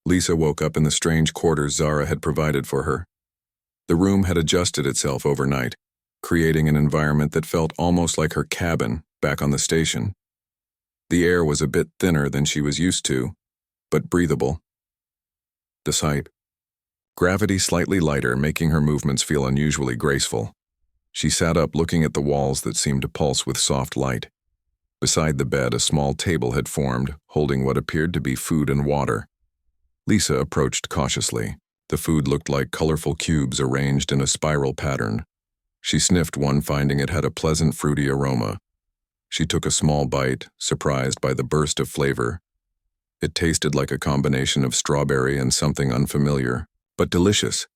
Lisa woke up in the strange quarters Zara had provided for her. The room had adjusted itself overnight, creating an environment that felt almost like her cabin back on the station. The air was a bit thinner than she was used to, but breathable. The sight. Gravity slightly lighter, making her movements feel unusually graceful. She sat up, looking at the walls that seemed to pulse with soft light. Beside the bed, a small table had formed, holding what appeared to be food and water. Lisa approached cautiously. The food looked like colorful cubes arranged in a spiral pattern. She sniffed one, finding it had a pleasant fruity aroma. She took a small bite, surprised by the burst of flavor. It tasted like a combination of strawberry and something unfamiliar, but delicious.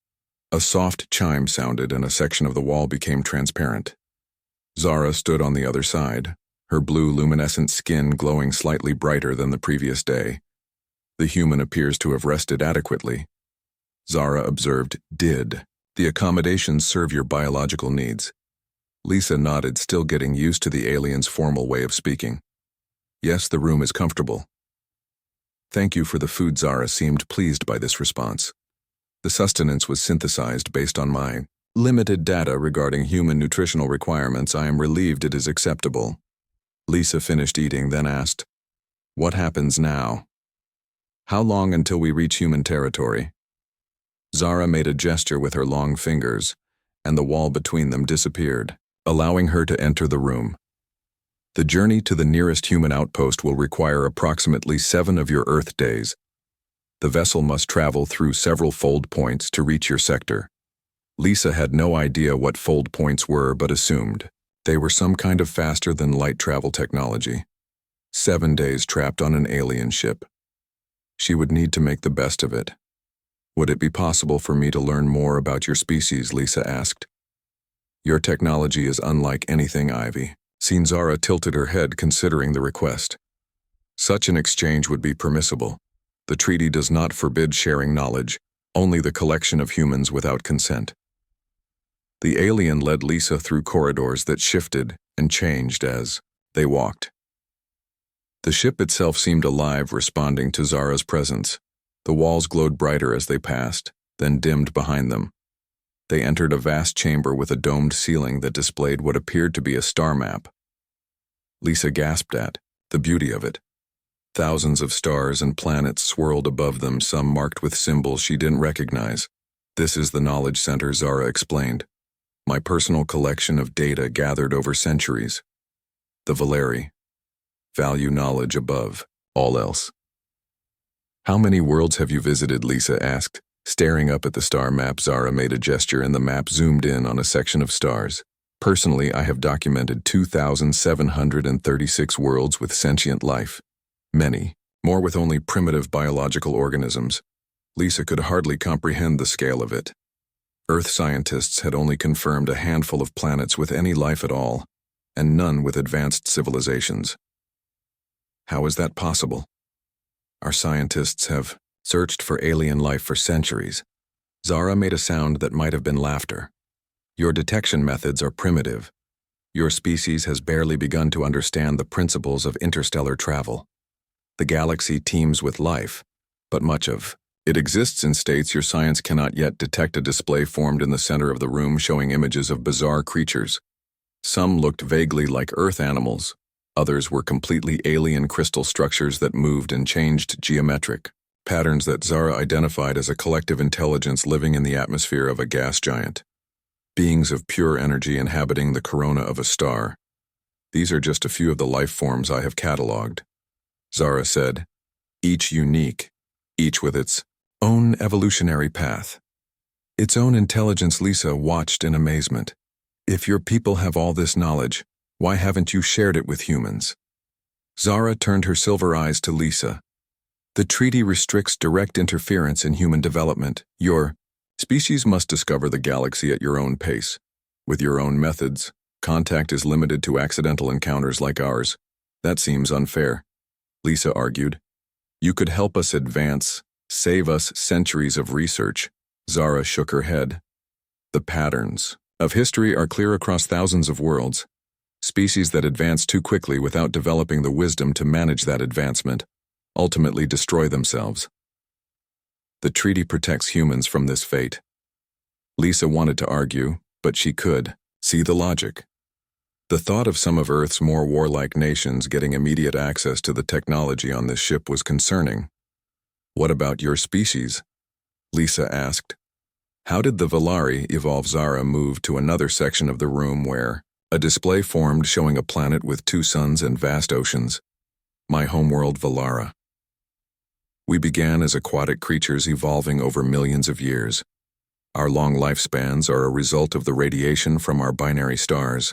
A soft chime sounded and a section of the wall became transparent. Zara stood on the other side, her blue luminescent skin glowing slightly brighter than the previous day. The human appears to have rested adequately. Zara observed, "Did the accommodations serve your biological needs?" Lisa nodded, still getting used to the alien's formal way of speaking. "Yes, the room is comfortable." "Thank you for the food." Zara seemed pleased by this response. "The sustenance was synthesized based on my limited data regarding human nutritional requirements. I am relieved it is acceptable." Lisa finished eating, then asked, "What happens now? How long until we reach human territory?" Zara made a gesture with her long fingers, and the wall between them disappeared, allowing her to enter the room. "The journey to the nearest human outpost will require approximately 7 of your Earth days. The vessel must travel through several fold points to reach your sector." Lisa had no idea what fold points were, but assumed they were some kind of faster-than-light travel technology. 7 days trapped on an alien ship. She would need to make the best of it. "Would it be possible for me to learn more about your species?" Lisa asked. "Your technology is unlike anything I've seen." Zara tilted her head, considering the request. "Such an exchange would be permissible. The treaty does not forbid sharing knowledge, only the collection of humans without consent." The alien led Lisa through corridors that shifted and changed as they walked. The ship itself seemed alive, responding to Zara's presence. The walls glowed brighter as they passed, then dimmed behind them. They entered a vast chamber with a domed ceiling that displayed what appeared to be a star map. Lisa gasped at the beauty of it. Thousands of stars and planets swirled above them, some marked with symbols she didn't recognize. "This is the knowledge center," Zara explained. "My personal collection of data gathered over centuries. The Valeri value knowledge above all else." "How many worlds have you visited?" Lisa asked. Staring up at the star map, Zara made a gesture and the map zoomed in on a section of stars. "Personally, I have documented 2,736 worlds with sentient life. Many, more with only primitive biological organisms." Lisa could hardly comprehend the scale of it. Earth scientists had only confirmed a handful of planets with any life at all, and none with advanced civilizations. "How is that possible?" "Our scientists have searched for alien life for centuries." Zara made a sound that might have been laughter. "Your detection methods are primitive. Your species has barely begun to understand the principles of interstellar travel. The galaxy teems with life, but much of it exists in states your science cannot yet detect." A display formed in the center of the room, showing images of bizarre creatures. Some looked vaguely like Earth animals. Others were completely alien crystal structures that moved and changed geometric patterns that Zara identified as a collective intelligence living in the atmosphere of a gas giant. Beings of pure energy inhabiting the corona of a star. "These are just a few of the life forms I have catalogued," Zara said. "Each unique, each with its own evolutionary path, its own intelligence." Lisa watched in amazement. "If your people have all this knowledge, why haven't you shared it with humans?" Zara turned her silver eyes to Lisa. "The treaty restricts direct interference in human development. Your species must discover the galaxy at your own pace. With your own methods, contact is limited to accidental encounters like ours. That seems unfair," Lisa argued. "You could help us advance, save us centuries of research." Zara shook her head. "The patterns of history are clear across thousands of worlds. Species that advance too quickly without developing the wisdom to manage that advancement ultimately destroy themselves." The treaty protects humans from this fate. Lisa wanted to argue, but she could see the logic. The thought of some of Earth's more warlike nations getting immediate access to the technology on this ship was concerning. "What about your species?" Lisa asked. "How did the Valari evolve?" Zara moved to another section of the room where a display formed showing a planet with 2 suns and vast oceans. "My homeworld, Valara. We began as aquatic creatures evolving over millions of years. Our long lifespans are a result of the radiation from our binary stars.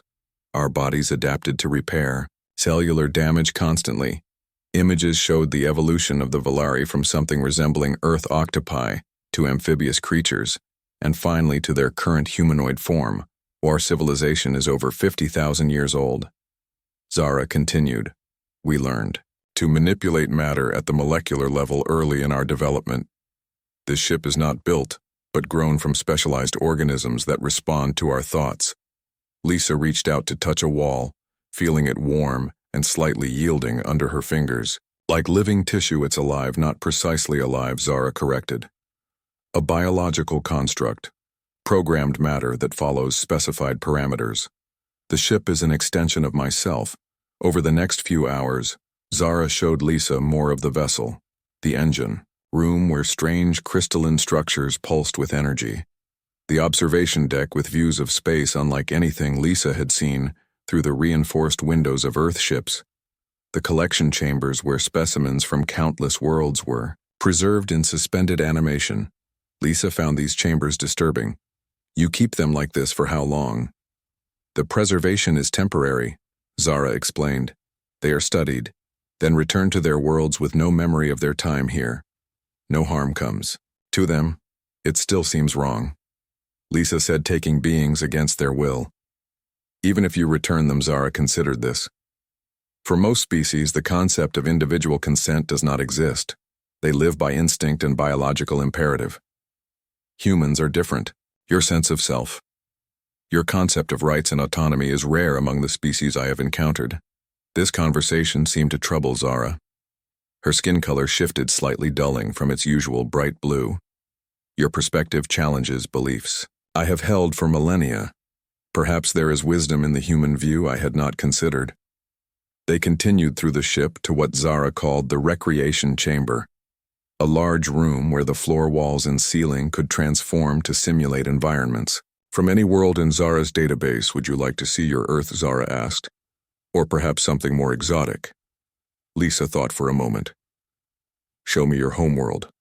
Our bodies adapted to repair cellular damage constantly. Images showed the evolution of the Valari from something resembling Earth octopi to amphibious creatures, and finally to their current humanoid form. Our civilization is over 50,000 years old." Zara continued. "We learned to manipulate matter at the molecular level early in our development. This ship is not built, but grown from specialized organisms that respond to our thoughts." Lisa reached out to touch a wall, feeling it warm and slightly yielding under her fingers. "Like living tissue, it's alive, not precisely alive," Zara corrected. "A biological construct. Programmed matter that follows specified parameters. The ship is an extension of myself." Over the next few hours, Zara showed Lisa more of the vessel, the engine, room where strange crystalline structures pulsed with energy, the observation deck with views of space unlike anything Lisa had seen through the reinforced windows of Earth ships, the collection chambers where specimens from countless worlds were preserved in suspended animation. Lisa found these chambers disturbing. "You keep them like this for how long?" "The preservation is temporary," Zara explained. "They are studied, then returned to their worlds with no memory of their time here. No harm comes. To them, it still seems wrong." Lisa said, "Taking beings against their will." "Even if you return them," Zara considered this. "For most species, the concept of individual consent does not exist. They live by instinct and biological imperative. Humans are different. Your sense of self, your concept of rights and autonomy is rare among the species I have encountered." This conversation seemed to trouble Zara. Her skin color shifted, slightly dulling from its usual bright blue. "Your perspective challenges beliefs I have held for millennia. Perhaps there is wisdom in the human view I had not considered." They continued through the ship to what Zara called the recreation chamber, a large room where the floor walls and ceiling could transform to simulate environments. "From any world in Zara's database would you like to see your Earth?" Zara asked. "Or perhaps something more exotic?" Lisa thought for a moment. "Show me your homeworld."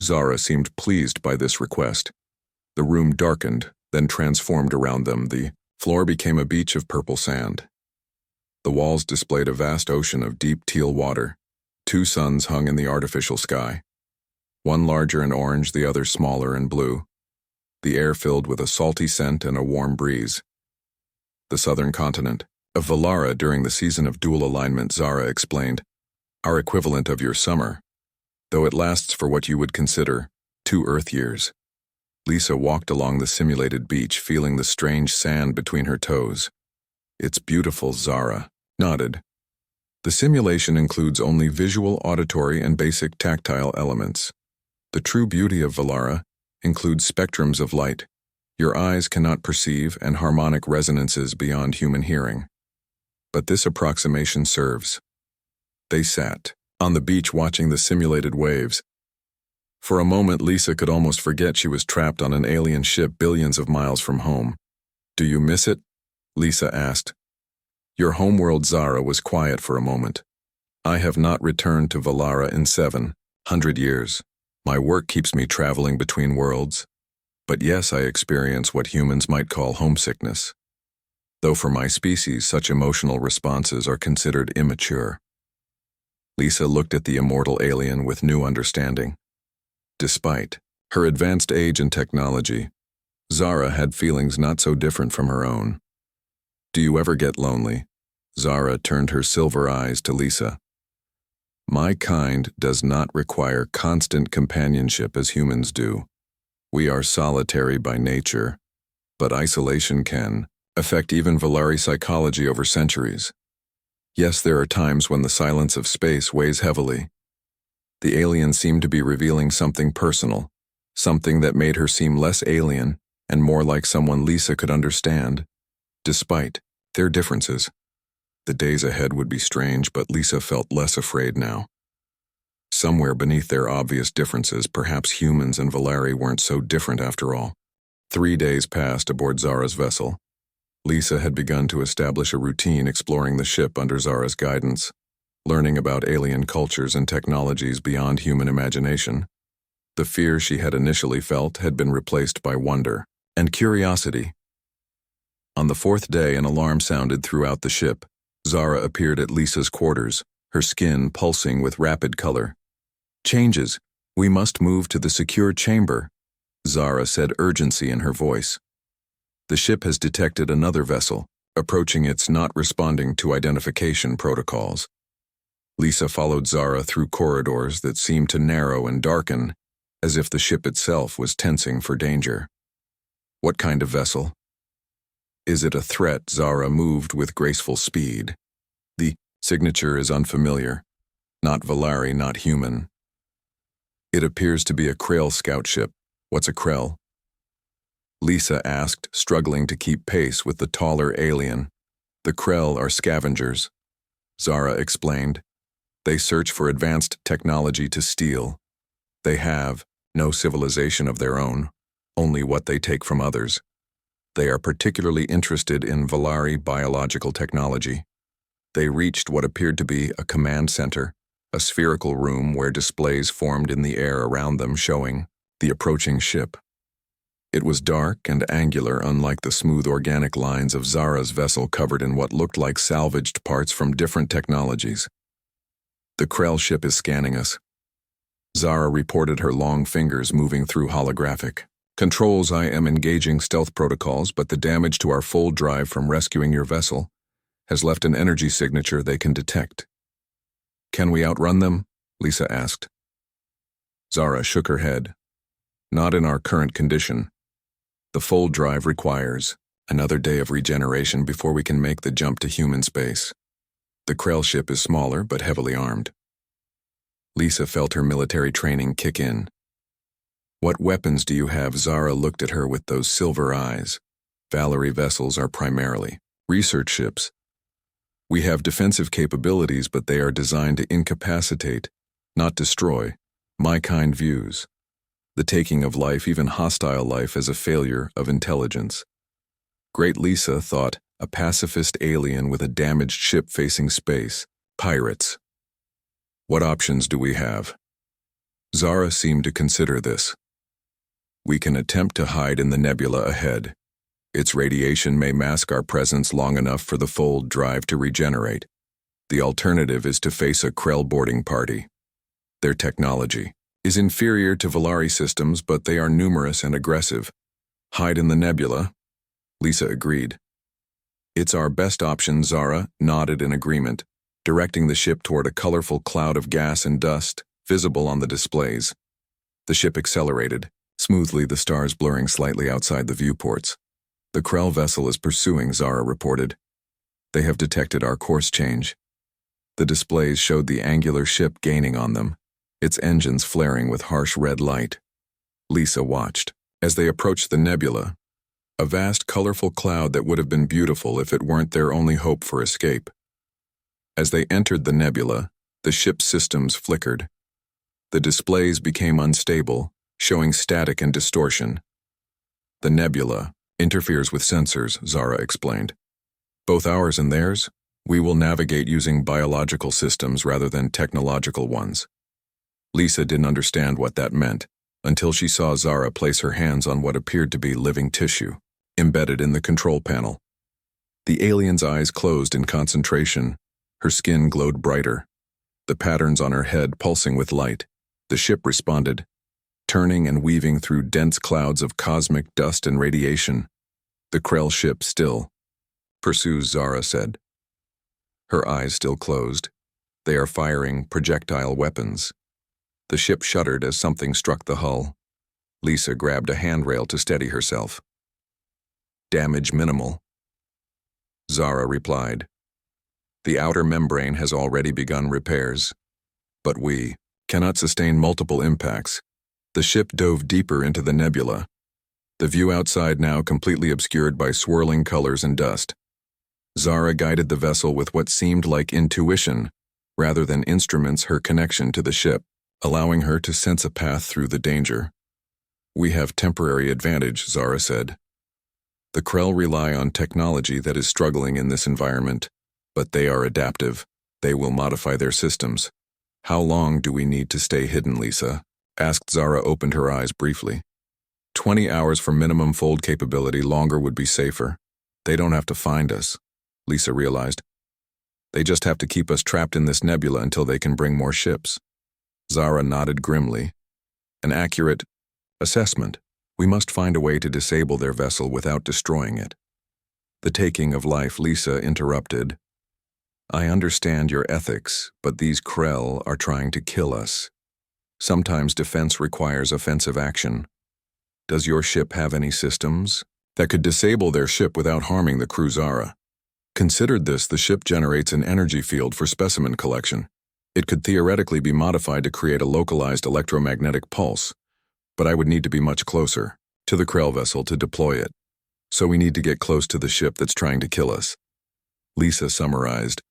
Zara seemed pleased by this request. The room darkened, then transformed around them. The floor became a beach of purple sand. The walls displayed a vast ocean of deep teal water. 2 suns hung in the artificial sky, one larger and orange, the other smaller and blue. The air filled with a salty scent and a warm breeze. "The southern continent of Valara during the season of dual alignment," Zara explained. "Our equivalent of your summer, though it lasts for what you would consider 2 Earth years." Lisa walked along the simulated beach, feeling the strange sand between her toes. "It's beautiful," Zara nodded. "The simulation includes only visual, auditory, and basic tactile elements. The true beauty of Valara includes spectrums of light your eyes cannot perceive and harmonic resonances beyond human hearing. But this approximation serves." They sat on the beach watching the simulated waves. For a moment, Lisa could almost forget she was trapped on an alien ship billions of miles from home. "Do you miss it?" Lisa asked. "Your homeworld?" Zara was quiet for a moment. "I have not returned to Valara in 700 years. My work keeps me traveling between worlds. But yes, I experience what humans might call homesickness. Though for my species, such emotional responses are considered immature." Lisa looked at the immortal alien with new understanding. Despite her advanced age and technology, Zara had feelings not so different from her own. "Do you ever get lonely?" Zara turned her silver eyes to Lisa. "My kind does not require constant companionship as humans do. We are solitary by nature, but isolation can affect even Valari psychology over centuries. Yes, there are times when the silence of space weighs heavily. The alien seemed to be revealing something personal, something that made her seem less alien and more like someone Lisa could understand, despite their differences. The days ahead would be strange, but Lisa felt less afraid now. Somewhere beneath their obvious differences, perhaps humans and Valari weren't so different after all. 3 days passed aboard Zara's vessel. Lisa had begun to establish a routine exploring the ship under Zara's guidance, learning about alien cultures and technologies beyond human imagination. The fear she had initially felt had been replaced by wonder and curiosity. On the 4th day, an alarm sounded throughout the ship. Zara appeared at Lisa's quarters, her skin pulsing with rapid color. "Changes. We must move to the secure chamber," Zara said, urgency in her voice. "The ship has detected another vessel. Approaching it's not responding to identification protocols." Lisa followed Zara through corridors that seemed to narrow and darken, as if the ship itself was tensing for danger. "What kind of vessel?" "Is it a threat?" Zara moved with graceful speed. "The signature is unfamiliar. Not Valari, not human. It appears to be a Krell scout ship." "What's a Krell?" Lisa asked, struggling to keep pace with the taller alien. "The Krell are scavengers," Zara explained. "They search for advanced technology to steal. They have no civilization of their own, only what they take from others. They are particularly interested in Valari biological technology. They reached what appeared to be a command center, a spherical room where displays formed in the air around them showing the approaching ship. It was dark and angular, unlike the smooth organic lines of Zara's vessel covered in what looked like salvaged parts from different technologies. "The Krell ship is scanning us." Zara reported, her long fingers moving through holographic. "Controls, I am engaging stealth protocols, but the damage to our full drive from rescuing your vessel has left an energy signature they can detect." "Can we outrun them?" Lisa asked. Zara shook her head. "Not in our current condition. The full drive requires another day of regeneration before we can make the jump to human space. The Krell ship is smaller but heavily armed." Lisa felt her military training kick in. "What weapons do you have?" Zara looked at her with those silver eyes. "Valari vessels are primarily research ships. We have defensive capabilities, but they are designed to incapacitate, not destroy, my kind views the taking of life, even hostile life, as a failure of intelligence. Great Lisa thought a pacifist alien with a damaged ship facing space, pirates. What options do we have?" Zara seemed to consider this. "We can attempt to hide in the nebula ahead. Its radiation may mask our presence long enough for the full drive to regenerate. The alternative is to face a Krell boarding party. Their technology is inferior to Valari systems, but they are numerous and aggressive. Hide in the nebula." Lisa agreed. "It's our best option." Zara nodded in agreement, directing the ship toward a colorful cloud of gas and dust visible on the displays. The ship accelerated, smoothly, the stars blurring slightly outside the viewports. "The Krell vessel is pursuing," Zara reported. "They have detected our course change." The displays showed the angular ship gaining on them, its engines flaring with harsh red light. Lisa watched. As they approached the nebula, a vast, colorful cloud that would have been beautiful if it weren't their only hope for escape. As they entered the nebula, the ship's systems flickered. The displays became unstable, showing static and distortion. "The nebula interferes with sensors," Zara explained. "Both ours and theirs. We will navigate using biological systems rather than technological ones." Lisa didn't understand what that meant until she saw Zara place her hands on what appeared to be living tissue, embedded in the control panel. The alien's eyes closed in concentration. Her skin glowed brighter, the patterns on her head pulsing with light. The ship responded, turning and weaving through dense clouds of cosmic dust and radiation. "The Krell ship still pursues," Zara said. Her eyes still closed. "They are firing projectile weapons." The ship shuddered as something struck the hull. Lisa grabbed a handrail to steady herself. "Damage minimal," Zara replied. "The outer membrane has already begun repairs, but we Cannot sustain multiple impacts. The ship dove deeper into the nebula, the view outside now completely obscured by swirling colors and dust. Zara guided the vessel with what seemed like intuition, rather than instruments her connection to the ship, allowing her to sense a path through the danger. "We have temporary advantage," Zara said. "The Krell rely on technology that is struggling in this environment, but they are adaptive. They will modify their systems." "How long do we need to stay hidden, Lisa?" asked Zara. Opened her eyes briefly. 20 hours for minimum fold capability. Longer would be safer. They don't have to find us, Lisa realized. They just have to keep us trapped in this nebula until they can bring more ships. Zara nodded grimly. "An accurate assessment. We must find a way to disable their vessel without destroying it." "The taking of life," Lisa interrupted. "I understand your ethics, but these Krell are trying to kill us. Sometimes defense requires offensive action. Does your ship have any systems that could disable their ship without harming the crew?" Zara considered this. "The ship generates an energy field for specimen collection. It could theoretically be modified to create a localized electromagnetic pulse, but I would need to be much closer to the Krell vessel to deploy it. So we need to get close to the ship that's trying to kill us," Lisa summarized.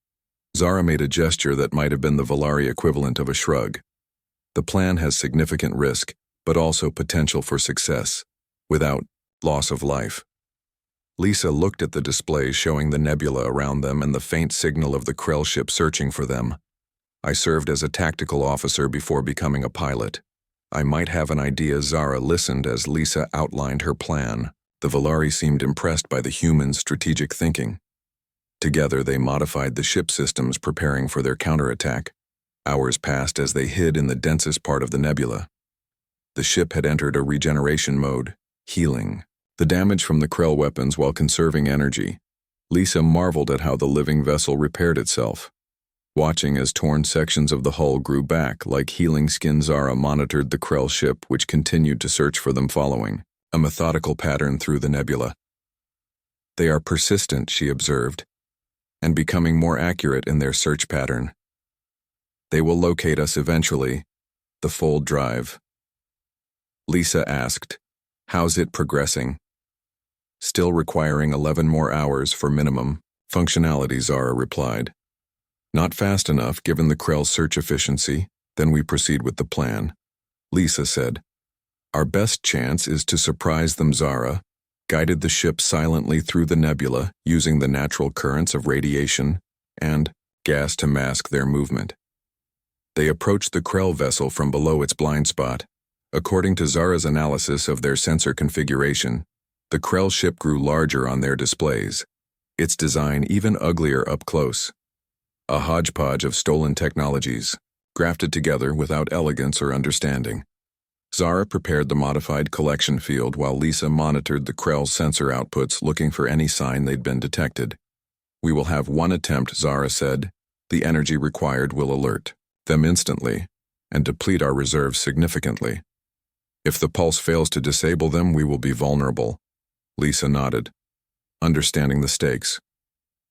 Zara made a gesture that might have been the Valari equivalent of a shrug. "The plan has significant risk, but also potential for success, without loss of life." Lisa looked at the displays showing the nebula around them and the faint signal of the Krell ship searching for them. "I served as a tactical officer before becoming a pilot. I might have an idea." Zara listened as Lisa outlined her plan. The Valari seemed impressed by the humans' strategic thinking. Together they modified the ship systems, preparing for their counterattack. Hours passed as they hid in the densest part of the nebula. The ship had entered a regeneration mode, healing the damage from the Krell weapons while conserving energy. Lisa marveled at how the living vessel repaired itself. Watching as torn sections of the hull grew back like healing skin, Zara monitored the Krell ship, which continued to search for them, following a methodical pattern through the nebula. "They are persistent," she observed, "and becoming more accurate in their search pattern. They will locate us eventually." "The fold drive?" Lisa asked. "How's it progressing?" "Still requiring 11 more hours for minimum functionality," Zara replied. "Not fast enough given the Krell's search efficiency. Then we proceed with the plan," Lisa said. "Our best chance is to surprise them." Zara guided the ship silently through the nebula, using the natural currents of radiation and gas to mask their movement. They approached the Krell vessel from below its blind spot. According to Zara's analysis of their sensor configuration, the Krell ship grew larger on their displays, its design even uglier up close. A hodgepodge of stolen technologies, grafted together without elegance or understanding. Zara prepared the modified collection field while Lisa monitored the Krell's sensor outputs, looking for any sign they'd been detected. "We will have one attempt," Zara said. "The energy required will alert them instantly and deplete our reserves significantly. If the pulse fails to disable them, we will be vulnerable." Lisa nodded, understanding the stakes.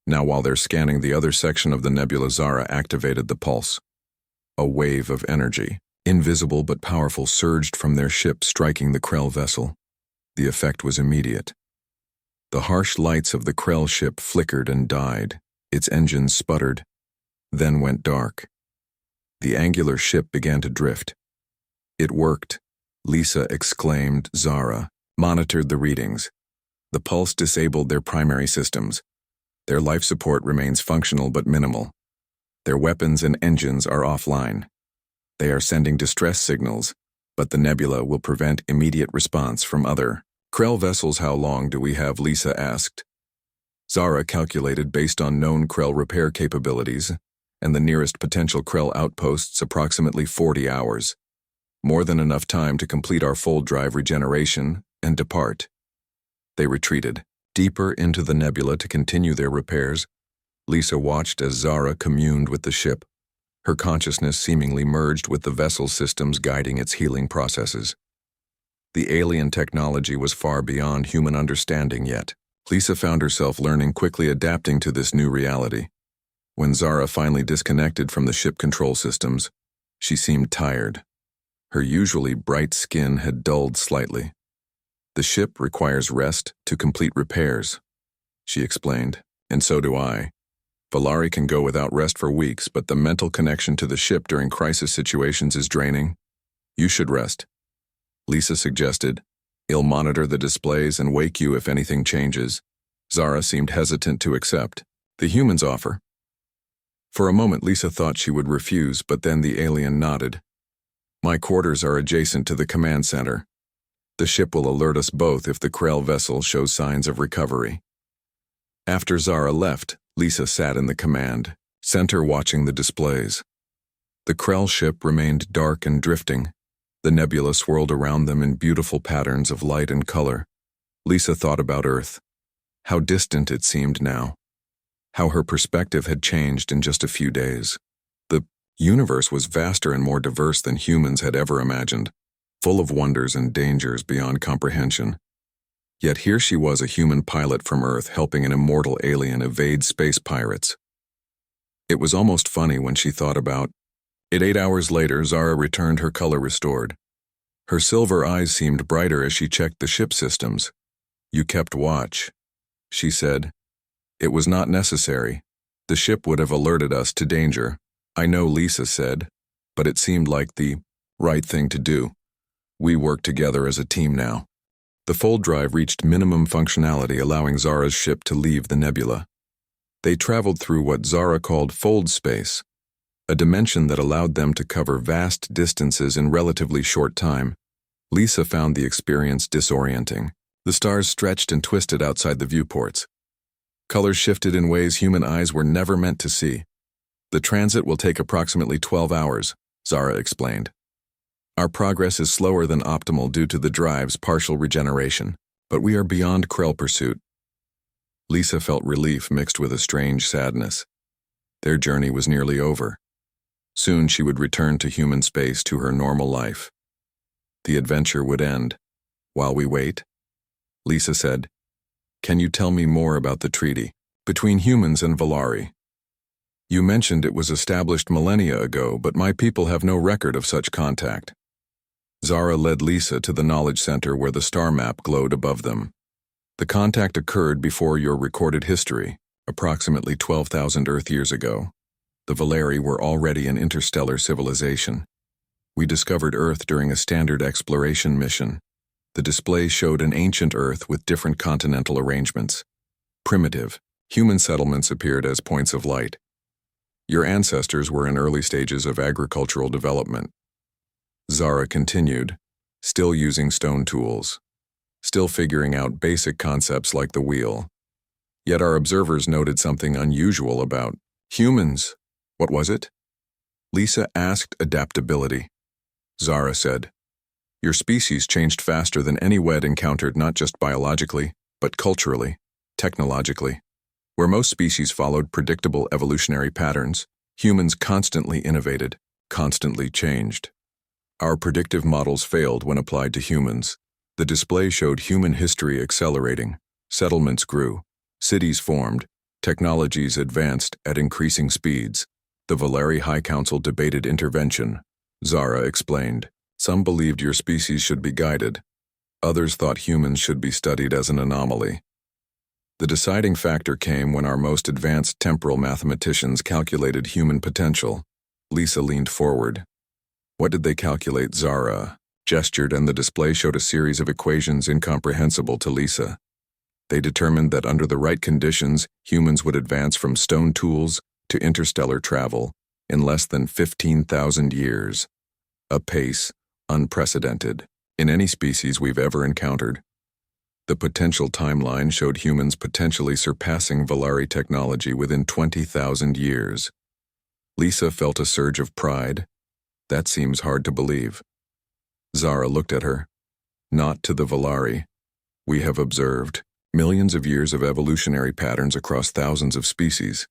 Now, while they're scanning the other section of the nebula, Zara activated the pulse. A wave of energy, invisible but powerful, surged from their ship, striking the Krell vessel. The effect was immediate. The harsh lights of the Krell ship flickered and died. Its engines sputtered, then went dark. The angular ship began to drift. "It worked," Lisa exclaimed. Zara monitored the readings. The pulse disabled their primary systems. Their life support remains functional but minimal. Their weapons and engines are offline. They are sending distress signals, but the nebula will prevent immediate response from other Krell vessels. "How long do we have?" Lisa asked. Zara calculated based on known Krell repair capabilities and the nearest potential Krell outposts, approximately 40 hours. More than enough time to complete our fold drive regeneration and depart. They retreated deeper into the nebula to continue their repairs. Lisa watched as Zara communed with the ship, her consciousness seemingly merged with the vessel's systems guiding its healing processes. The alien technology was far beyond human understanding yet. Lisa found herself learning, quickly adapting to this new reality. When Zara finally disconnected from the ship control systems, She seemed tired. Her usually bright skin had dulled slightly. The ship requires rest to complete repairs, she explained, and so do I. Valari can go without rest for weeks, but the mental connection to the ship during crisis situations is draining. You should rest, Lisa suggested. He'll monitor the displays and wake you if anything changes. Zara seemed hesitant to accept the human's offer. For a moment, Lisa thought she would refuse, but then the alien nodded. My quarters are adjacent to the command center. The ship will alert us both if the Krell vessel shows signs of recovery. After Zara left, Lisa sat in the command center watching the displays. The Krell ship remained dark and drifting. The nebula swirled around them in beautiful patterns of light and color. Lisa thought about Earth. How distant it seemed now. How her perspective had changed in just a few days. The universe was vaster and more diverse than humans had ever imagined, full of wonders and dangers beyond comprehension. Yet here she was, a human pilot from Earth helping an immortal alien evade space pirates. It was almost funny when she thought about it. 8 hours later, Zara returned, her color restored. Her silver eyes seemed brighter as she checked the ship systems. You kept watch, she said. It was not necessary. The ship would have alerted us to danger. I know, Lisa said, but it seemed like the right thing to do. We work together as a team now. The fold drive reached minimum functionality, allowing Zara's ship to leave the nebula. They traveled through what Zara called fold space, a dimension that allowed them to cover vast distances in relatively short time. Lisa found the experience disorienting. The stars stretched and twisted outside the viewports. Colors shifted in ways human eyes were never meant to see. The transit will take approximately 12 hours, Zara explained. Our progress is slower than optimal due to the drive's partial regeneration, but we are beyond Krell pursuit. Lisa felt relief mixed with a strange sadness. Their journey was nearly over. Soon she would return to human space, to her normal life. The adventure would end. While we wait, Lisa said, can you tell me more about the treaty between humans and Valari? You mentioned it was established millennia ago, but my people have no record of such contact. Zara led Lisa to the knowledge center where the star map glowed above them. The contact occurred before your recorded history, approximately 12,000 Earth years ago. The Valari were already an interstellar civilization. We discovered Earth during a standard exploration mission. The display showed an ancient Earth with different continental arrangements. Primitive, human settlements appeared as points of light. Your ancestors were in early stages of agricultural development. Zara continued, still using stone tools, still figuring out basic concepts like the wheel. Yet our observers noted something unusual about humans. What was it? Lisa asked. Adaptability. Zara said, your species changed faster than any we'd encountered, not just biologically, but culturally, technologically. Where most species followed predictable evolutionary patterns, humans constantly innovated, constantly changed. Our predictive models failed when applied to humans. The display showed human history accelerating. Settlements grew, cities formed, technologies advanced at increasing speeds. The Valari High Council debated intervention. Zara explained, some believed your species should be guided. Others thought humans should be studied as an anomaly. The deciding factor came when our most advanced temporal mathematicians calculated human potential. Lisa leaned forward. What did they calculate? Zara gestured, and the display showed a series of equations incomprehensible to Lisa. They determined that under the right conditions, humans would advance from stone tools to interstellar travel in less than 15,000 years, a pace unprecedented in any species we've ever encountered. The potential timeline showed humans potentially surpassing Valari technology within 20,000 years. Lisa felt a surge of pride. That seems hard to believe. Zara looked at her. Not to the Valari. We have observed millions of years of evolutionary patterns across thousands of species.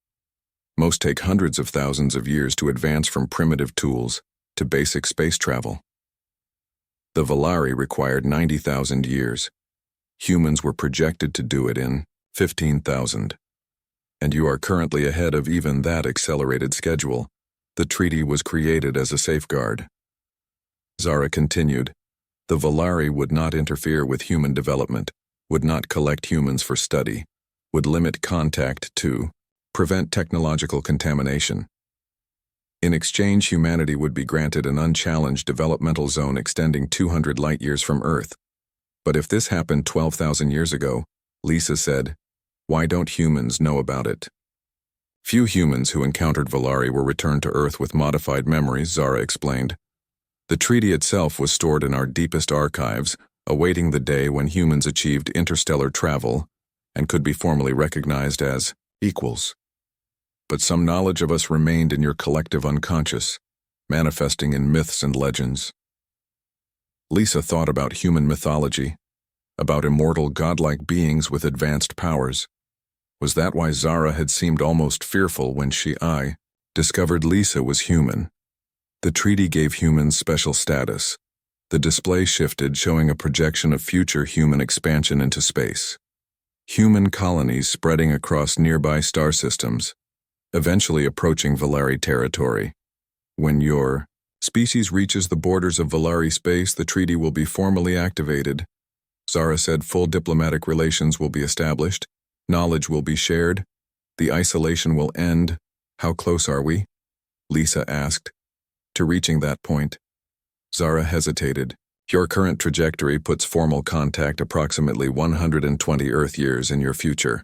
Most take hundreds of thousands of years to advance from primitive tools to basic space travel. The Valari required 90,000 years. Humans were projected to do it in 15,000. And you are currently ahead of even that accelerated schedule. The treaty was created as a safeguard. Zara continued, the Valari would not interfere with human development, would not collect humans for study, would limit contact to prevent technological contamination. In exchange, humanity would be granted an unchallenged developmental zone extending 200 light-years from Earth. But if this happened 12,000 years ago, Lisa said, why don't humans know about it? Few humans who encountered Valari were returned to Earth with modified memories, Zara explained. The treaty itself was stored in our deepest archives, awaiting the day when humans achieved interstellar travel and could be formally recognized as equals. But some knowledge of us remained in your collective unconscious, manifesting in myths and legends. Lisa thought about human mythology, about immortal godlike beings with advanced powers. Was that why Zara had seemed almost fearful when I discovered Lisa was human? The treaty gave humans special status. The display shifted, showing a projection of future human expansion into space. Human colonies spreading across nearby star systems, eventually approaching Valari territory. When your species reaches the borders of Valari space, the treaty will be formally activated. Zara said full diplomatic relations will be established, knowledge will be shared, the isolation will end. How close are we? Lisa asked. To reaching that point. Zara hesitated. Your current trajectory puts formal contact approximately 120 Earth years in your future,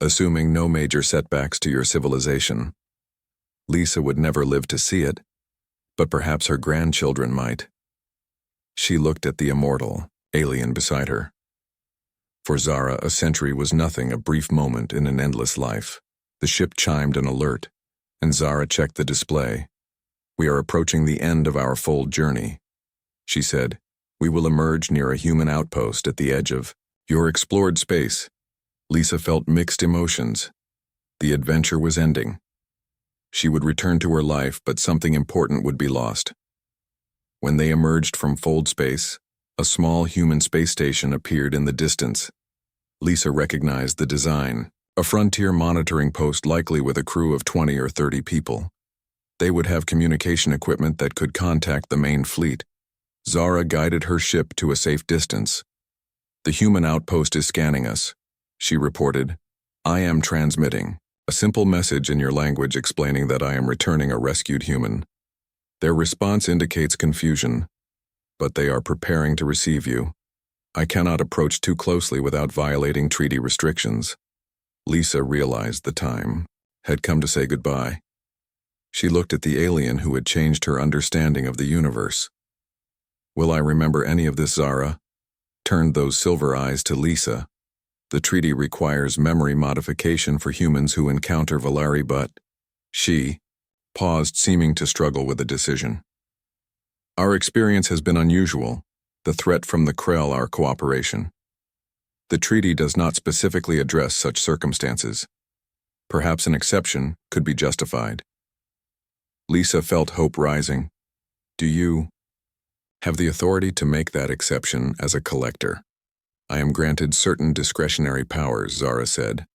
assuming no major setbacks to your civilization. Lisa would never live to see it, but perhaps her grandchildren might. She looked at the Immortal, alien beside her. For Zara, a century was nothing, a brief moment in an endless life. The ship chimed an alert, and Zara checked the display. We are approaching the end of our fold journey, she said. We will emerge near a human outpost at the edge of your explored space. Lisa felt mixed emotions. The adventure was ending. She would return to her life, but something important would be lost. When they emerged from fold space, a small human space station appeared in the distance. Lisa recognized the design, a frontier monitoring post likely with a crew of 20 or 30 people. They would have communication equipment that could contact the main fleet. Zara guided her ship to a safe distance. The human outpost is scanning us, she reported. I am transmitting a simple message in your language explaining that I am returning a rescued human. Their response indicates confusion, but they are preparing to receive you. I cannot approach too closely without violating treaty restrictions. Lisa realized the time had come to say goodbye. She looked at the alien who had changed her understanding of the universe. Will I remember any of this, Zara? Turned those silver eyes to Lisa. The treaty requires memory modification for humans who encounter Valari, but she paused, seeming to struggle with a decision. Our experience has been unusual. The threat from the Krell, our cooperation. The treaty does not specifically address such circumstances. Perhaps an exception could be justified. Lisa felt hope rising. Do you have the authority to make that exception as a collector? I am granted certain discretionary powers, Zara said.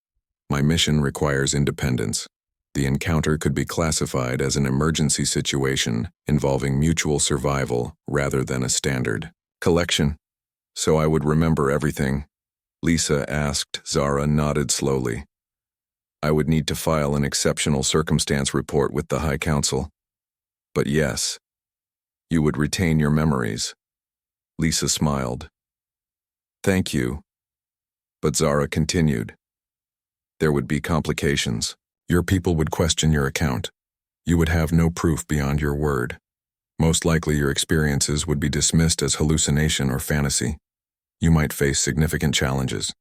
My mission requires independence. The encounter could be classified as an emergency situation involving mutual survival rather than a standard collection. So I would remember everything? Lisa asked. Zara nodded slowly. I would need to file an exceptional circumstance report with the High Council. But yes, you would retain your memories. Lisa smiled. Thank you. But Zara continued. There would be complications. Your people would question your account. You would have no proof beyond your word. Most likely your experiences would be dismissed as hallucination or fantasy. You might face significant challenges.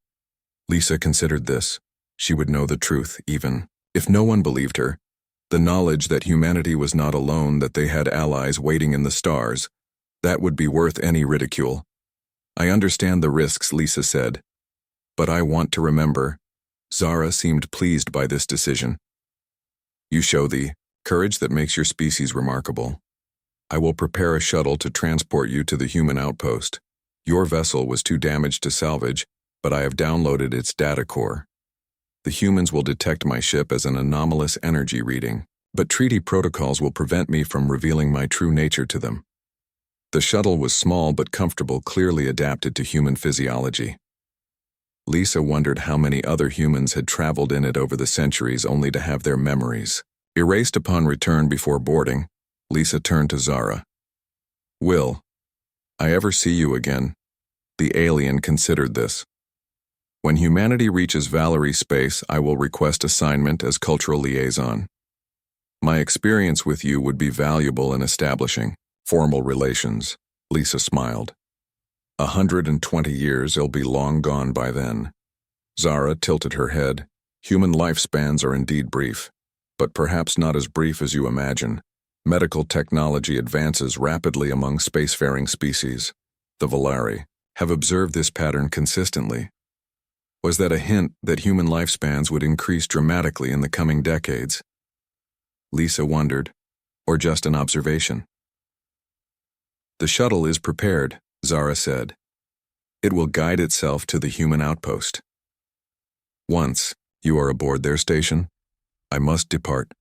Lisa considered this. She would know the truth, even if no one believed her. The knowledge that humanity was not alone, that they had allies waiting in the stars, that would be worth any ridicule. I understand the risks, Lisa said. But I want to remember. Zara seemed pleased by this decision. You show the courage that makes your species remarkable. I will prepare a shuttle to transport you to the human outpost. Your vessel was too damaged to salvage, but I have downloaded its data core. The humans will detect my ship as an anomalous energy reading. but treaty protocols will prevent me from revealing my true nature to them. The shuttle was small but comfortable, clearly adapted to human physiology. Lisa wondered how many other humans had traveled in it over the centuries only to have their memories erased upon return before boarding. Lisa turned to Zara. "Will I ever see you again?" The alien considered this. "When humanity reaches Valerie space, I will request assignment as cultural liaison. My experience with you would be valuable in establishing formal relations." Lisa smiled. 120 years, it'll be long gone by then. Zara tilted her head. Human lifespans are indeed brief, but perhaps not as brief as you imagine. Medical technology advances rapidly among spacefaring species. The Valari have observed this pattern consistently. Was that a hint that human lifespans would increase dramatically in the coming decades? Lisa wondered, or just an observation? "The shuttle is prepared," Zara said. "It will guide itself to the human outpost. Once you are aboard their station, I must depart."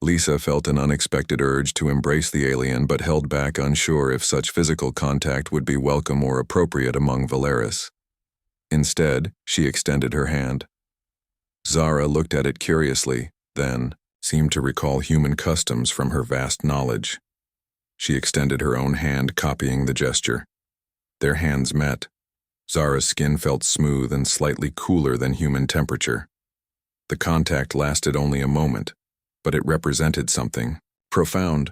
Lisa felt an unexpected urge to embrace the alien but held back, unsure if such physical contact would be welcome or appropriate among Valeris. Instead, she extended her hand. Zara looked at it curiously, then seemed to recall human customs from her vast knowledge. She extended her own hand, copying the gesture. Their hands met. Zara's skin felt smooth and slightly cooler than human temperature. The contact lasted only a moment, but it represented something profound.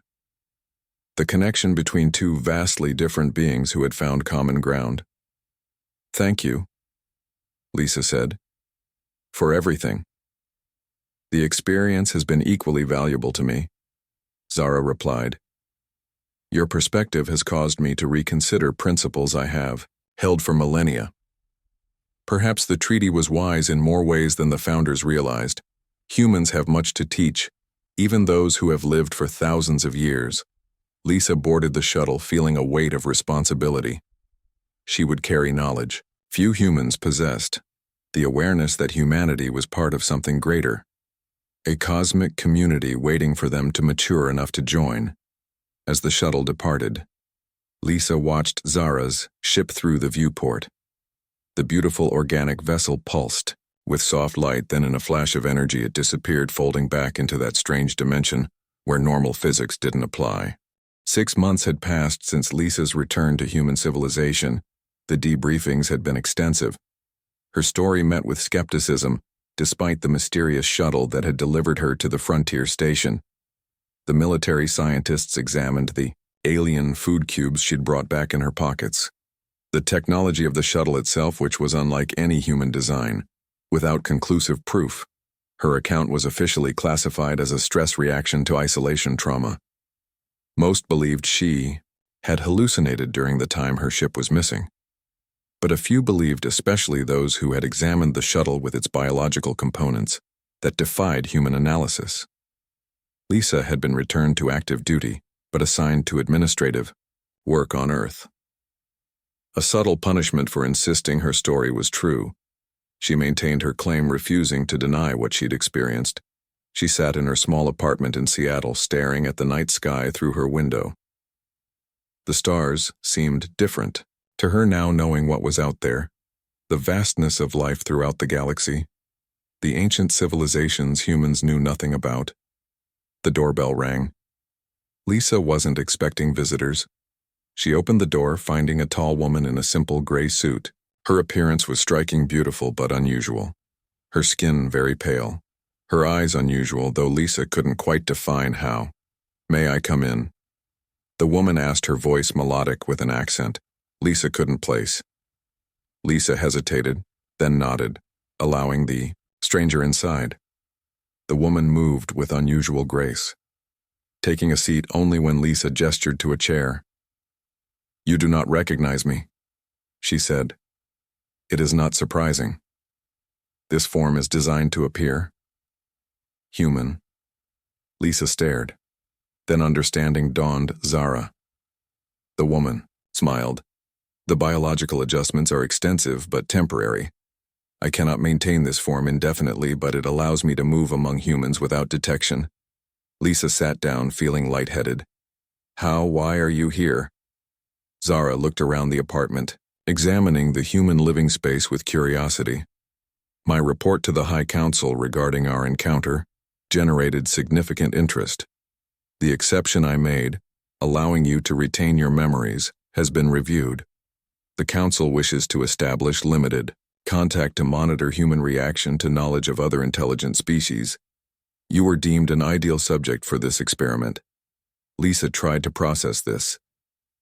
The connection between two vastly different beings who had found common ground. "Thank you," Lisa said, "for everything. The experience has been equally valuable to me," Zara replied. "Your perspective has caused me to reconsider principles I have held for millennia." Perhaps the treaty was wise in more ways than the founders realized. Humans have much to teach, even those who have lived for thousands of years. Lisa boarded the shuttle feeling a weight of responsibility. She would carry knowledge few humans possessed, the awareness that humanity was part of something greater, a cosmic community waiting for them to mature enough to join. As the shuttle departed, Lisa watched Zara's ship through the viewport. The beautiful organic vessel pulsed with soft light, then in a flash of energy it disappeared, folding back into that strange dimension where normal physics didn't apply. 6 months had passed since Lisa's return to human civilization. The debriefings had been extensive. Her story met with skepticism, despite the mysterious shuttle that had delivered her to the frontier station. The military scientists examined the alien food cubes she'd brought back in her pockets. The technology of the shuttle itself, which was unlike any human design, without conclusive proof. Her account was officially classified as a stress reaction to isolation trauma. Most believed she had hallucinated during the time her ship was missing. But a few believed, especially those who had examined the shuttle with its biological components, that defied human analysis. Lisa had been returned to active duty, but assigned to administrative work on Earth. A subtle punishment for insisting her story was true. She maintained her claim, refusing to deny what she'd experienced. She sat in her small apartment in Seattle, staring at the night sky through her window. The stars seemed different to her now, knowing what was out there, the vastness of life throughout the galaxy, the ancient civilizations humans knew nothing about. The doorbell rang. Lisa wasn't expecting visitors. She opened the door, finding a tall woman in a simple gray suit. Her appearance was striking, beautiful but unusual. Her skin very pale. Her eyes unusual, though Lisa couldn't quite define how. "May I come in?" The woman asked, her voice melodic with an accent Lisa couldn't place. Lisa hesitated, then nodded, allowing the stranger inside. The woman moved with unusual grace, taking a seat only when Lisa gestured to a chair. "You do not recognize me," she said. "It is not surprising. This form is designed to appear human." Lisa stared. Then understanding dawned. "Zara." The woman smiled. "The biological adjustments are extensive but temporary. I cannot maintain this form indefinitely, but it allows me to move among humans without detection. Lisa sat down, feeling lightheaded. Why are you here? Zara looked around the apartment, examining the human living space with curiosity. My report to the High Council regarding our encounter generated significant interest. The exception I made, allowing you to retain your memories, has been reviewed. The Council wishes to establish limited contact to monitor human reaction to knowledge of other intelligent species. You were deemed an ideal subject for this experiment. Lisa tried to process this.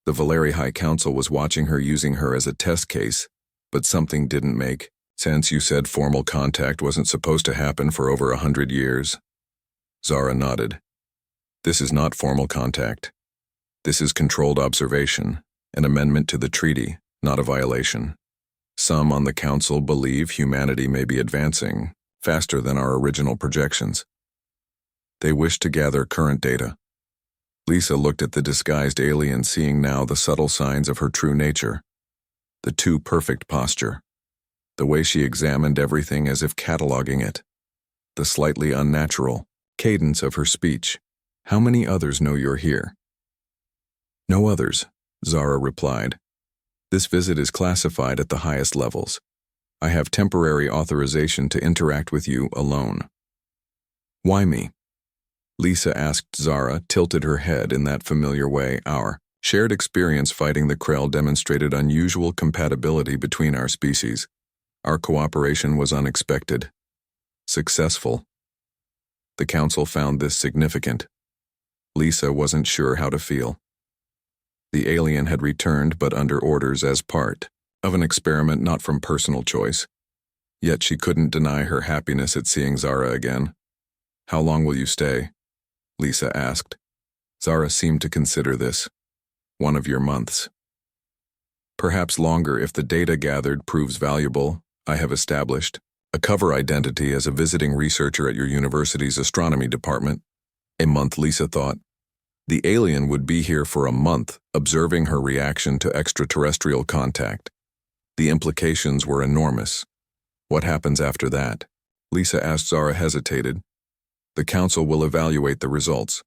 The Valeri High Council was watching her, using her as a test case, but something didn't make sense. You said formal contact wasn't supposed to happen for over 100 years. Zara nodded. This is not formal contact. This is controlled observation, an amendment to the treaty, not a violation. Some on the Council believe humanity may be advancing faster than our original projections. They wish to gather current data. Lisa looked at the disguised alien, seeing now the subtle signs of her true nature. The too perfect posture. The way she examined everything as if cataloging it. The slightly unnatural cadence of her speech. How many others know you're here? No others, Zara replied. This visit is classified at the highest levels. I have temporary authorization to interact with you alone. Why me? Lisa asked. Zara tilted her head in that familiar way. Our shared experience fighting the Krell demonstrated unusual compatibility between our species. Our cooperation was unexpected. Successful. The Council found this significant. Lisa wasn't sure how to feel. The alien had returned, but under orders as part of an experiment, not from personal choice. Yet she couldn't deny her happiness at seeing Zara again. How long will you stay? Lisa asked. Zara seemed to consider this. 1 of your months. Perhaps longer if the data gathered proves valuable. I have established a cover identity as a visiting researcher at your university's astronomy department. A month, Lisa thought. The alien would be here for a month, observing her reaction to extraterrestrial contact. The implications were enormous. What happens after that? Lisa asked. Zara hesitated. The Council will evaluate the results.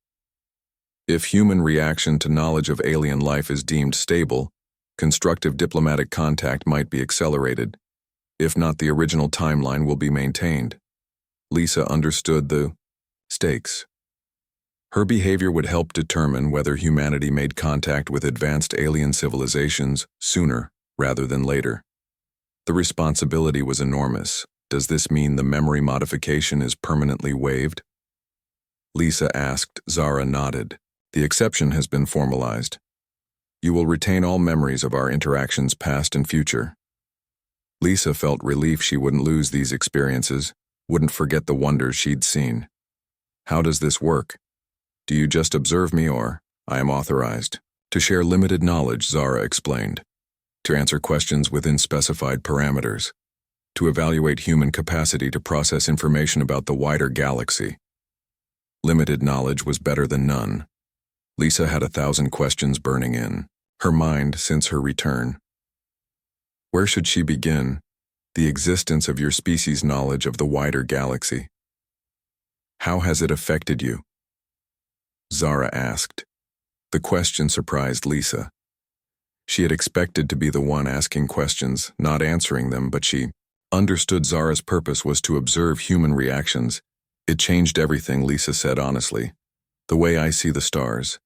If human reaction to knowledge of alien life is deemed stable, constructive diplomatic contact might be accelerated. If not, the original timeline will be maintained. Lisa understood the stakes. Her behavior would help determine whether humanity made contact with advanced alien civilizations sooner rather than later. The responsibility was enormous. Does this mean the memory modification is permanently waived? Lisa asked. Zara nodded. The exception has been formalized. You will retain all memories of our interactions, past and future. Lisa felt relief. She wouldn't lose these experiences, wouldn't forget the wonders she'd seen. How does this work? Do you just observe me, or I am authorized to share limited knowledge? Zara explained. To answer questions within specified parameters. To evaluate human capacity to process information about the wider galaxy. Limited knowledge was better than none. Lisa had 1,000 questions burning in her mind since her return. Where should she begin? The existence of your species' knowledge of the wider galaxy. How has it affected you? Zara asked. The question surprised Lisa. She had expected to be the one asking questions, not answering them, but she understood Zara's purpose was to observe human reactions. It changed everything, Lisa said honestly. The way I see the stars.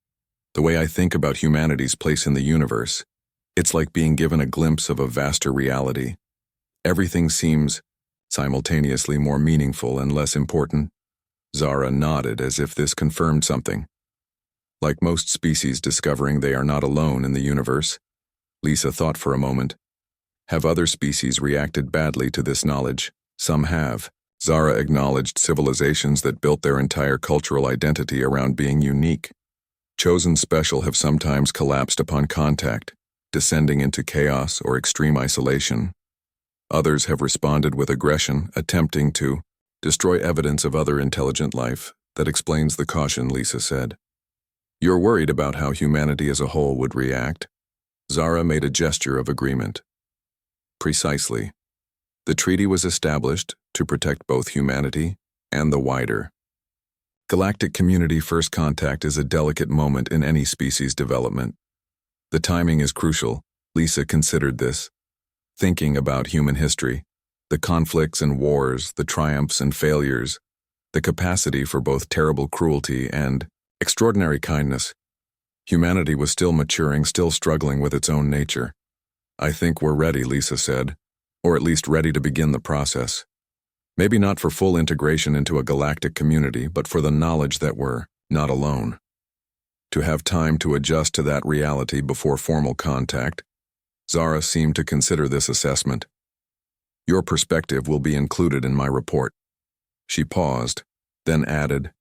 The way I think about humanity's place in the universe. It's like being given a glimpse of a vaster reality. Everything seems simultaneously more meaningful and less important. Zara nodded as if this confirmed something. Like most species discovering they are not alone in the universe. Lisa thought for a moment. Have other species reacted badly to this knowledge? Some have. Zara acknowledged civilizations that built their entire cultural identity around being unique. Chosen special have sometimes collapsed upon contact, descending into chaos or extreme isolation. Others have responded with aggression, attempting to destroy evidence of other intelligent life. That explains the caution, Lisa said. You're worried about how humanity as a whole would react? Zara made a gesture of agreement. Precisely. The treaty was established to protect both humanity and the wider Galactic community first contact is a delicate moment in any species development. The timing is crucial. Lisa considered this, thinking about human history, the conflicts and wars, the triumphs and failures, the capacity for both terrible cruelty and extraordinary kindness. Humanity was still maturing, still struggling with its own nature. "I think we're ready," Lisa said, "or at least ready to begin the process. Maybe not for full integration into a galactic community, but for the knowledge that we're not alone. To have time to adjust to that reality before formal contact." Zara seemed to consider this assessment. "Your perspective will be included in my report." She paused, then added,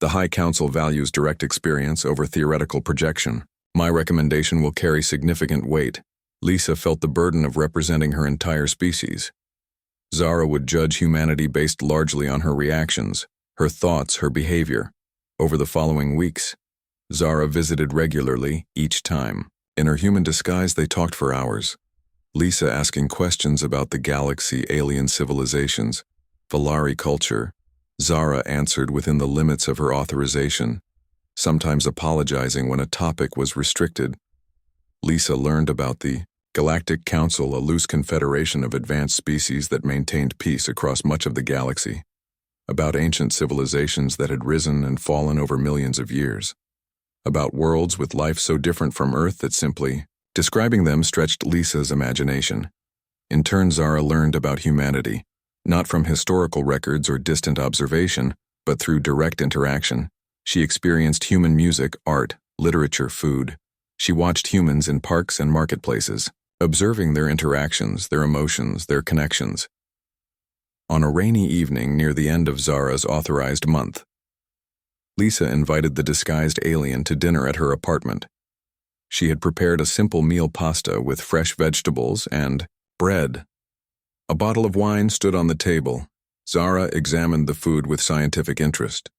"The High Council values direct experience over theoretical projection. My recommendation will carry significant weight." Lisa felt the burden of representing her entire species. Zara would judge humanity based largely on her reactions, her thoughts, her behavior. Over the following weeks, Zara visited regularly, each time. In her human disguise, they talked for hours. Lisa asking questions about the galaxy, alien civilizations, Valari culture. Zara answered within the limits of her authorization, sometimes apologizing when a topic was restricted. Lisa learned about the Galactic Council, a loose confederation of advanced species that maintained peace across much of the galaxy, about ancient civilizations that had risen and fallen over millions of years, about worlds with life so different from Earth that simply describing them stretched Lisa's imagination. In turn, Zara learned about humanity, not from historical records or distant observation, but through direct interaction. She experienced human music, art, literature, food. She watched humans in parks and marketplaces, observing their interactions, their emotions, their connections. On a rainy evening near the end of Zara's authorized month, Lisa invited the disguised alien to dinner at her apartment. She had prepared a simple meal, pasta with fresh vegetables and bread. A bottle of wine stood on the table. Zara examined the food with scientific interest.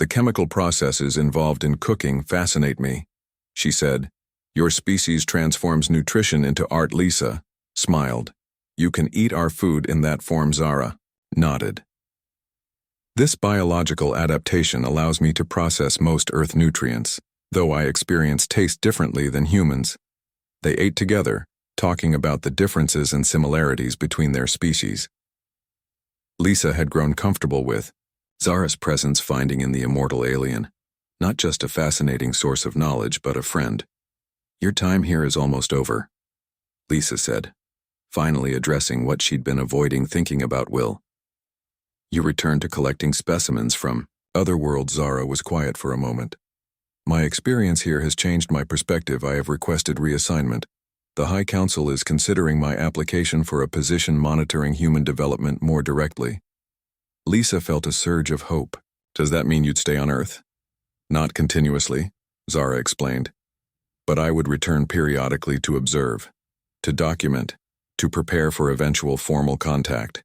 "The chemical processes involved in cooking fascinate me," she said. "Your species transforms nutrition into art." Lisa smiled. "You can eat our food in that form." Zara nodded. "This biological adaptation allows me to process most Earth nutrients, though I experience taste differently than humans." They ate together, talking about the differences and similarities between their species. Lisa had grown comfortable with Zara's presence, finding in the immortal alien not just a fascinating source of knowledge, but a friend. "Your time here is almost over," Lisa said, finally addressing what she'd been avoiding thinking about. "Will you return to collecting specimens from other worlds?" Zara was quiet for a moment. "My experience here has changed my perspective. I have requested reassignment. The High Council is considering my application for a position monitoring human development more directly." Lisa felt a surge of hope. "Does that mean you'd stay on Earth?" "Not continuously," Zara explained. "But I would return periodically to observe, to document, to prepare for eventual formal contact."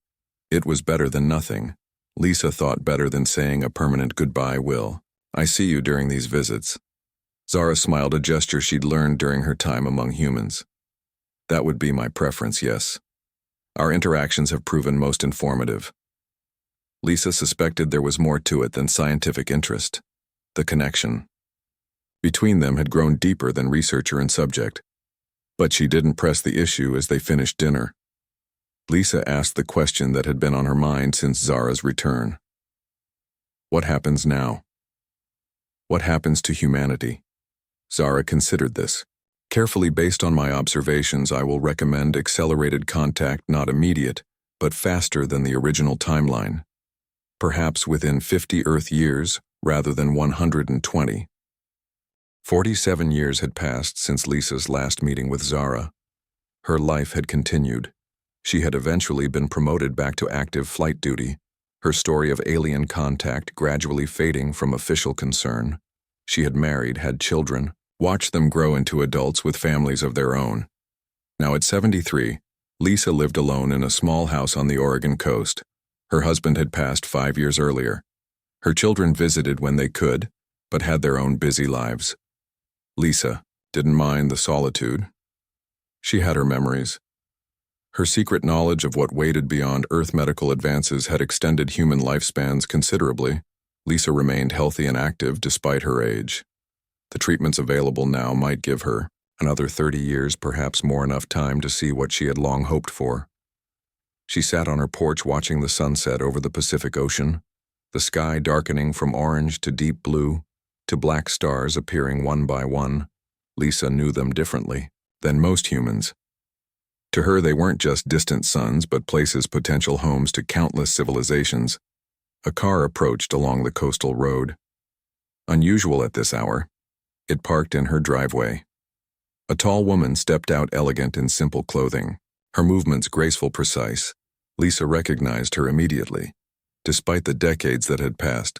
It was better than nothing. Lisa thought better than saying a permanent goodbye. "Will I see you during these visits?" Zara smiled, a gesture she'd learned during her time among humans. "That would be my preference, yes. Our interactions have proven most informative." Lisa suspected there was more to it than scientific interest. The connection between them had grown deeper than researcher and subject. But she didn't press the issue as they finished dinner. Lisa asked the question that had been on her mind since Zara's return. What happens now? What happens to humanity? Zara considered this. "Carefully, based on my observations, I will recommend accelerated contact, not immediate, but faster than the original timeline. Perhaps within 50 Earth years, rather than 120. 47 years had passed since Lisa's last meeting with Zara. Her life had continued. She had eventually been promoted back to active flight duty, her story of alien contact gradually fading from official concern. She had married, had children, watched them grow into adults with families of their own. Now at 73, Lisa lived alone in a small house on the Oregon coast. Her husband had passed 5 years earlier. Her children visited when they could, but had their own busy lives. Lisa didn't mind the solitude. She had her memories. Her secret knowledge of what waited beyond Earth medical advances had extended human lifespans considerably. Lisa remained healthy and active despite her age. The treatments available now might give her another 30 years, perhaps more, enough time to see what she had long hoped for. She sat on her porch watching the sunset over the Pacific Ocean, the sky darkening from orange to deep blue, to black stars appearing one by one. Lisa knew them differently than most humans. To her, they weren't just distant suns, but places, potential homes to countless civilizations. A car approached along the coastal road. Unusual at this hour, it parked in her driveway. A tall woman stepped out, elegant in simple clothing, her movements graceful, precise. Lisa recognized her immediately, despite the decades that had passed.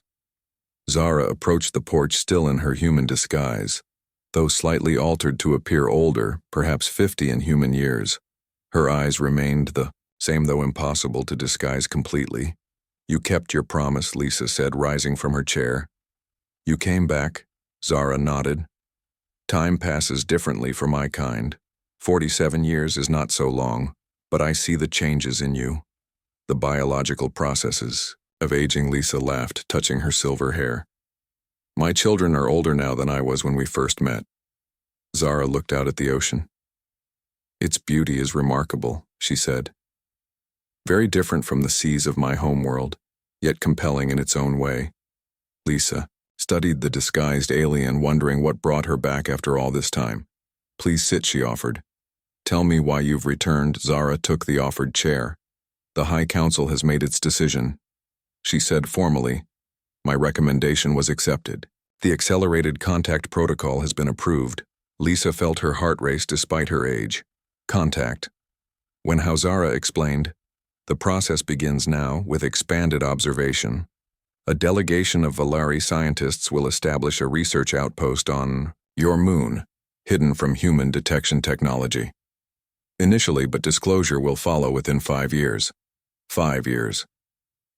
Zara approached the porch still in her human disguise, though slightly altered to appear older, perhaps 50 in human years. Her eyes remained the same, though impossible to disguise completely. "You kept your promise," Lisa said, rising from her chair. "You came back," Zara nodded. "Time passes differently for my kind. 47 years is not so long, but I see the changes in you. The biological processes of aging," Lisa laughed, touching her silver hair. "My children are older now than I was when we first met." Zara looked out at the ocean. "Its beauty is remarkable," she said. "Very different from the seas of my homeworld, yet compelling in its own way." Lisa studied the disguised alien, wondering what brought her back after all this time. "Please sit," she offered. "Tell me why you've returned." Zara took the offered chair. "The High Council has made its decision," she said formally. "My recommendation was accepted. The accelerated contact protocol has been approved." Lisa felt her heart race despite her age. Contact. When Zara explained, "The process begins now with expanded observation. A delegation of Valari scientists will establish a research outpost on your moon, hidden from human detection technology. Initially, but disclosure will follow within 5 years. 5 years.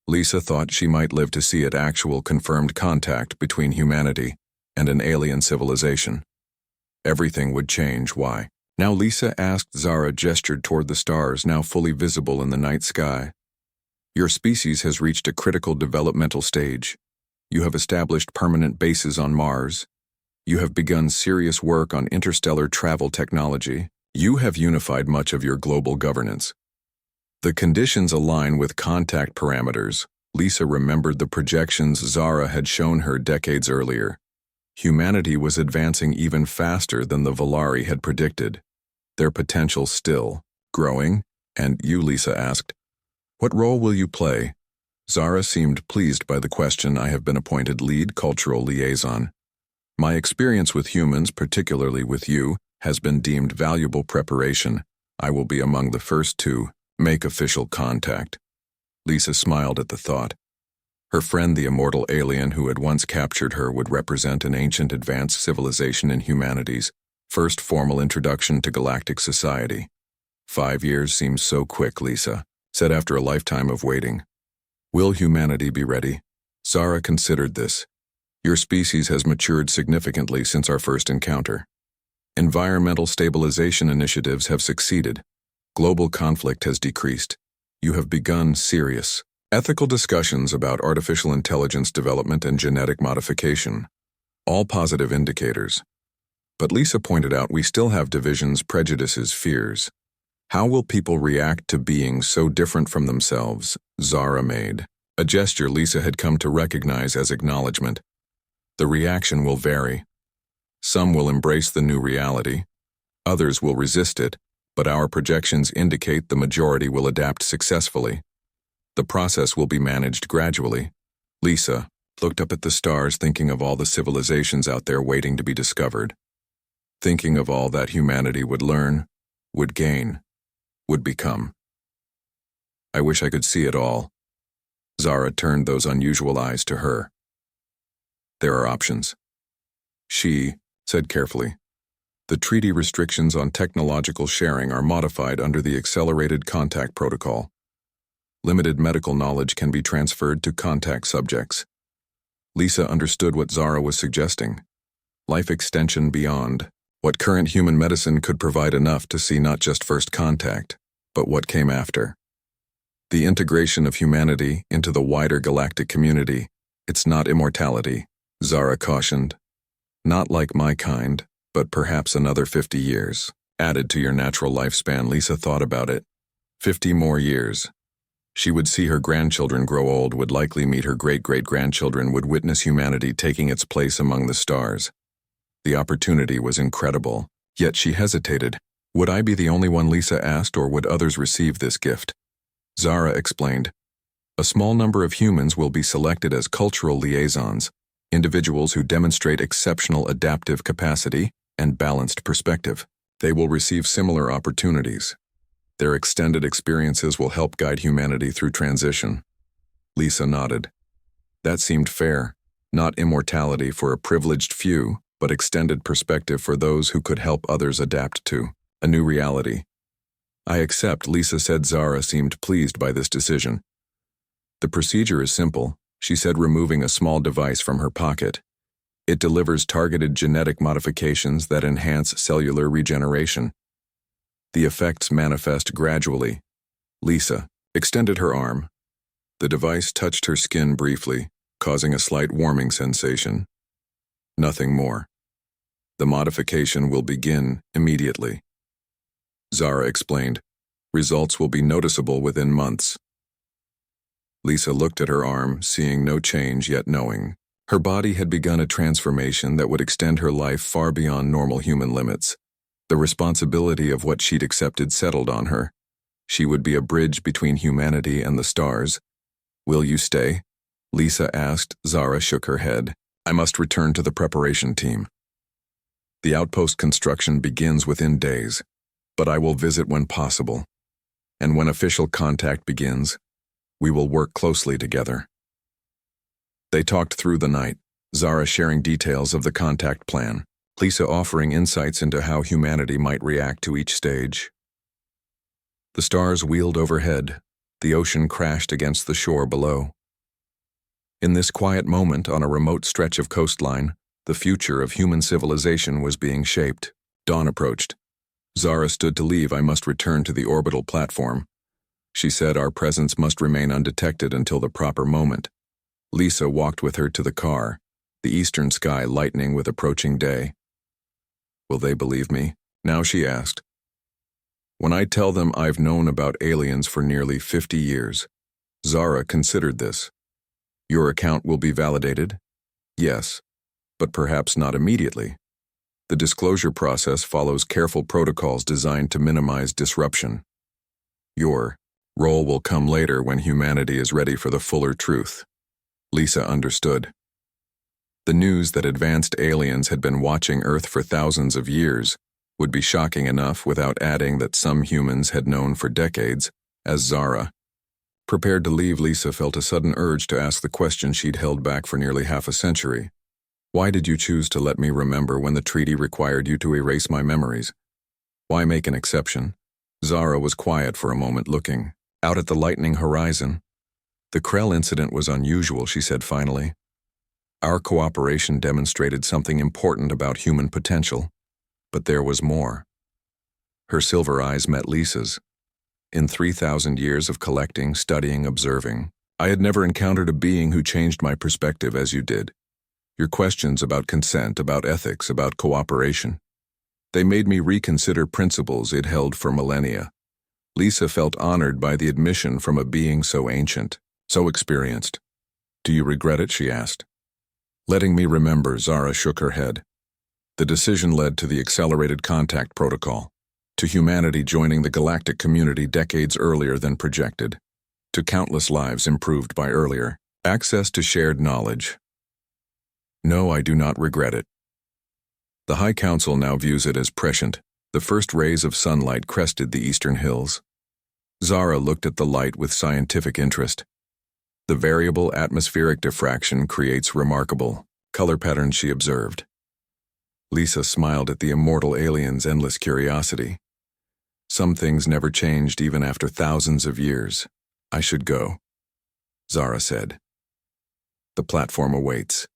Lisa thought she might live to see it, actual confirmed contact between humanity and an alien civilization. Everything would change. Why? Now, Lisa asked. Zara gestured toward the stars, now fully visible in the night sky. "Your species has reached a critical developmental stage. You have established permanent bases on Mars. You have begun serious work on interstellar travel technology. You have unified much of your global governance. The conditions align with contact parameters." Lisa remembered the projections Zara had shown her decades earlier. Humanity was advancing even faster than the Valari had predicted, their potential still growing. "And you," Lisa asked, "what role will you play?" Zara seemed pleased by the question. "I have been appointed lead cultural liaison. My experience with humans, particularly with you, has been deemed valuable preparation. I will be among the first to make official contact." Lisa smiled at the thought. Her friend, the immortal alien who had once captured her, would represent an ancient advanced civilization in humanity's first formal introduction to galactic society. 5 years seems so quick, Lisa said after a lifetime of waiting. "Will humanity be ready?" Zara considered this. "Your species has matured significantly since our first encounter. Environmental stabilization initiatives have succeeded. Global conflict has decreased. You have begun serious ethical discussions about artificial intelligence development and genetic modification. All positive indicators. But Lisa pointed out we still have divisions, prejudices, fears. How will people react to being so different from themselves?" Zara made a gesture Lisa had come to recognize as acknowledgement. "The reaction will vary. Some will embrace the new reality. Others will resist it, but our projections indicate the majority will adapt successfully. The process will be managed gradually." Lisa looked up at the stars, thinking of all the civilizations out there waiting to be discovered. Thinking of all that humanity would learn, would gain, would become. "I wish I could see it all." Zara turned those unusual eyes to her. "There are options." She said carefully. "The treaty restrictions on technological sharing are modified under the Accelerated Contact Protocol. Limited medical knowledge can be transferred to contact subjects." Lisa understood what Zara was suggesting. Life extension beyond what current human medicine could provide, enough to see not just first contact, but what came after. The integration of humanity into the wider galactic community It's not immortality, Zara cautioned. Not like my kind, but perhaps another 50 years. Added to your natural lifespan, Lisa thought about it. 50 more years. She would see her grandchildren grow old, would likely meet her great-great-grandchildren, would witness humanity taking its place among the stars. The opportunity was incredible, yet she hesitated. Would I be the only one, Lisa asked, or would others receive this gift? Zara explained. A small number of humans will be selected as cultural liaisons, individuals who demonstrate exceptional adaptive capacity and balanced perspective. They will receive similar opportunities. Their extended experiences will help guide humanity through transition. Lisa nodded. That seemed fair. Not immortality for a privileged few, but extended perspective for those who could help others adapt to a new reality. I accept, Lisa said. Zara seemed pleased by this decision. The procedure is simple, she said, removing a small device from her pocket. It delivers targeted genetic modifications that enhance cellular regeneration. The effects manifest gradually. Lisa extended her arm. The device touched her skin briefly, causing a slight warming sensation. Nothing more. The modification will begin immediately. Zara explained. Results will be noticeable within months. Lisa looked at her arm, seeing no change yet knowing. Her body had begun a transformation that would extend her life far beyond normal human limits. The responsibility of what she'd accepted settled on her. She would be a bridge between humanity and the stars. Will you stay? Lisa asked. Zara shook her head. I must return to the preparation team. The outpost construction begins within days, but I will visit when possible. And when official contact begins, we will work closely together. They talked through the night, Zara sharing details of the contact plan, Lisa offering insights into how humanity might react to each stage. The stars wheeled overhead, the ocean crashed against the shore below. In this quiet moment on a remote stretch of coastline, the future of human civilization was being shaped. Dawn approached. Zara stood to leave. I must return to the orbital platform. She said our presence must remain undetected until the proper moment. Lisa walked with her to the car, the eastern sky lightening with approaching day. Will they believe me? Now she asked. When I tell them I've known about aliens for nearly 50 years. Zara considered this. Your account will be validated? Yes, but perhaps not immediately. The disclosure process follows careful protocols designed to minimize disruption. Your role will come later when humanity is ready for the fuller truth. Lisa understood. The news that advanced aliens had been watching Earth for thousands of years would be shocking enough without adding that some humans had known for decades, as Zara. Prepared to leave, Lisa felt a sudden urge to ask the question she'd held back for nearly half a century. Why did you choose to let me remember when the treaty required you to erase my memories? Why make an exception? Zara was quiet for a moment, looking out at the lightening horizon. The Krell incident was unusual, she said finally. Our cooperation demonstrated something important about human potential, but there was more. Her silver eyes met Lisa's. In 3,000 years of collecting, studying, observing, I had never encountered a being who changed my perspective as you did. Your questions about consent, about ethics, about cooperation, they made me reconsider principles it held for millennia. Lisa felt honored by the admission from a being so ancient, so experienced. Do you regret it? She asked. Letting me remember, Zara shook her head. The decision led to the accelerated contact protocol, to humanity joining the galactic community decades earlier than projected, to countless lives improved by earlier access to shared knowledge. No, I do not regret it. The High Council now views it as prescient. The first rays of sunlight crested the eastern hills. Zara looked at the light with scientific interest. The variable atmospheric diffraction creates remarkable color patterns, she observed. Lisa smiled at the immortal alien's endless curiosity. Some things never changed even after thousands of years. I should go, Zara said. The platform awaits.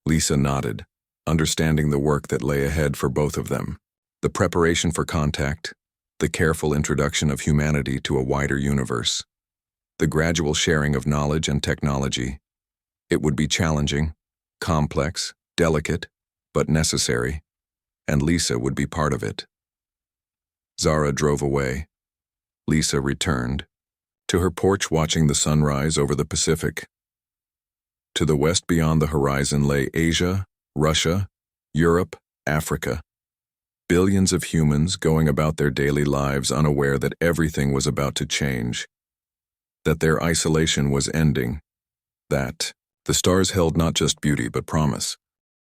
Lisa nodded, understanding the work that lay ahead for both of them. The preparation for contact, the careful introduction of humanity to a wider universe, the gradual sharing of knowledge and technology. It would be challenging, complex, delicate, but necessary, and Lisa would be part of it. Zara drove away. Lisa returned, to her porch watching the sunrise over the Pacific. To the west beyond the horizon lay Asia, Russia, Europe, Africa. Billions of humans going about their daily lives unaware that everything was about to change, that their isolation was ending, that the stars held not just beauty but promise.